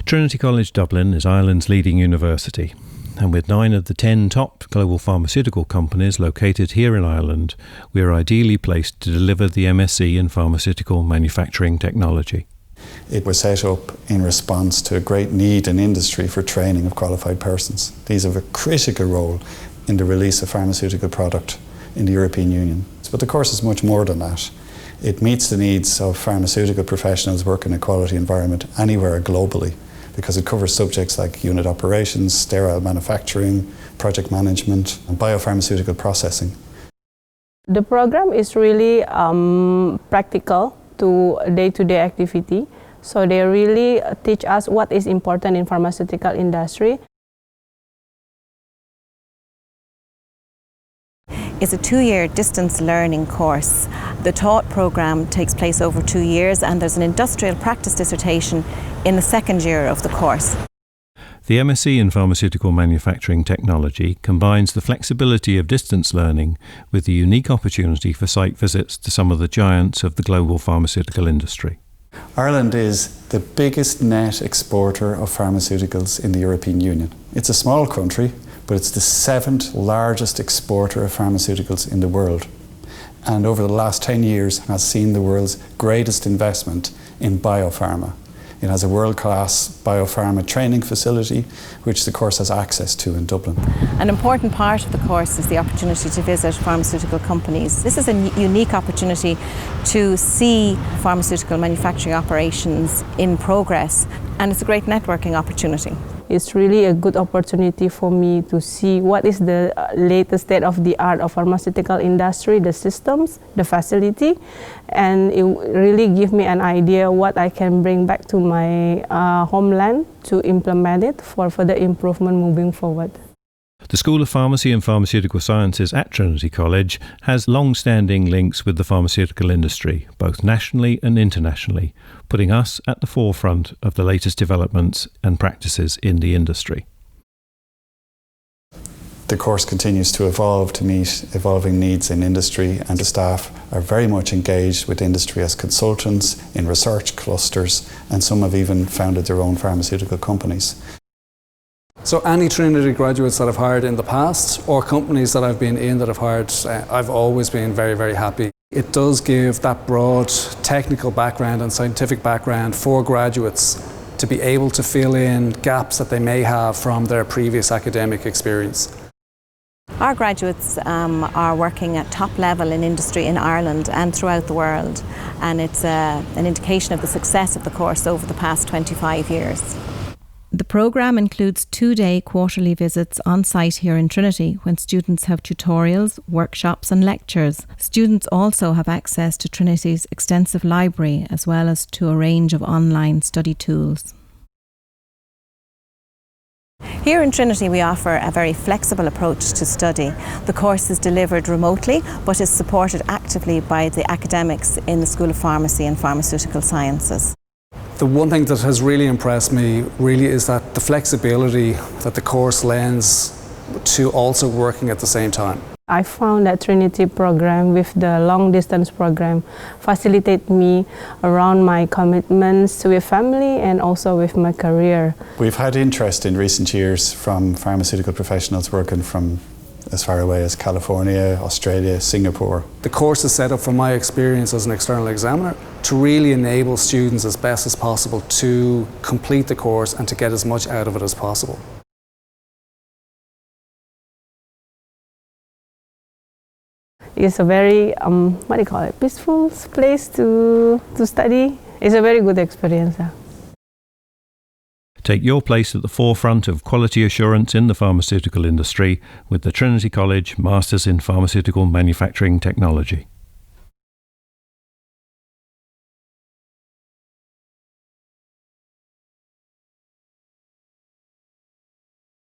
Trinity College Dublin is Ireland's leading university, and with 9 of the 10 top global pharmaceutical companies located here in Ireland, we are ideally placed to deliver the M.Sc in Pharmaceutical Manufacturing Technology. It was set up in response to a great need in industry for training of qualified persons. These have a critical role in the release of pharmaceutical product in the European Union. But the course is much more than that. It meets the needs of pharmaceutical professionals working in a quality environment anywhere globally, because it covers subjects like unit operations, sterile manufacturing, project management, and biopharmaceutical processing. The program is really practical to day-to-day activity. So they really teach us what is important in pharmaceutical industry. It's a 2-year distance learning course. The taught program takes place over 2 years, and there's an industrial practice dissertation in the second year of the course. The M.Sc in Pharmaceutical Manufacturing Technology combines the flexibility of distance learning with the unique opportunity for site visits to some of the giants of the global pharmaceutical industry. Ireland is the biggest net exporter of pharmaceuticals in the European Union. It's a small country, but it's the 7th largest exporter of pharmaceuticals in the world. And over the last 10 years has seen the world's greatest investment in biopharma. It has a world-class biopharma training facility, which the course has access to in Dublin. An important part of the course is the opportunity to visit pharmaceutical companies. This is a unique opportunity to see pharmaceutical manufacturing operations in progress, and it's a great networking opportunity. It's really a good opportunity for me to see what is the latest state of the art of pharmaceutical industry, the systems, the facility, and it really gives me an idea what I can bring back to my homeland to implement it for further improvement moving forward. The School of Pharmacy and Pharmaceutical Sciences at Trinity College has long-standing links with the pharmaceutical industry, both nationally and internationally, putting us at the forefront of the latest developments and practices in the industry. The course continues to evolve to meet evolving needs in industry, and the staff are very much engaged with industry as consultants in research clusters, and some have even founded their own pharmaceutical companies. So any Trinity graduates that I've hired in the past, or companies that I've been in that I've hired, I've always been very, very happy. It does give that broad technical background and scientific background for graduates to be able to fill in gaps that they may have from their previous academic experience. Our graduates are working at top level in industry in Ireland and throughout the world, and it's an indication of the success of the course over the past 25 years. The programme includes 2-day quarterly visits on site here in Trinity when students have tutorials, workshops and lectures. Students also have access to Trinity's extensive library as well as to a range of online study tools. Here in Trinity we offer a very flexible approach to study. The course is delivered remotely but is supported actively by the academics in the School of Pharmacy and Pharmaceutical Sciences. The one thing that has really impressed me really is that the flexibility that the course lends to also working at the same time. I found that Trinity program with the long distance program facilitate me around my commitments with family and also with my career. We've had interest in recent years from pharmaceutical professionals working from as far away as California, Australia, Singapore. The course is set up, from my experience as an external examiner, to really enable students as best as possible to complete the course and to get as much out of it as possible. It's a very, peaceful place to study. It's a very good experience. Take your place at the forefront of quality assurance in the pharmaceutical industry with the Trinity College Masters in Pharmaceutical Manufacturing Technology.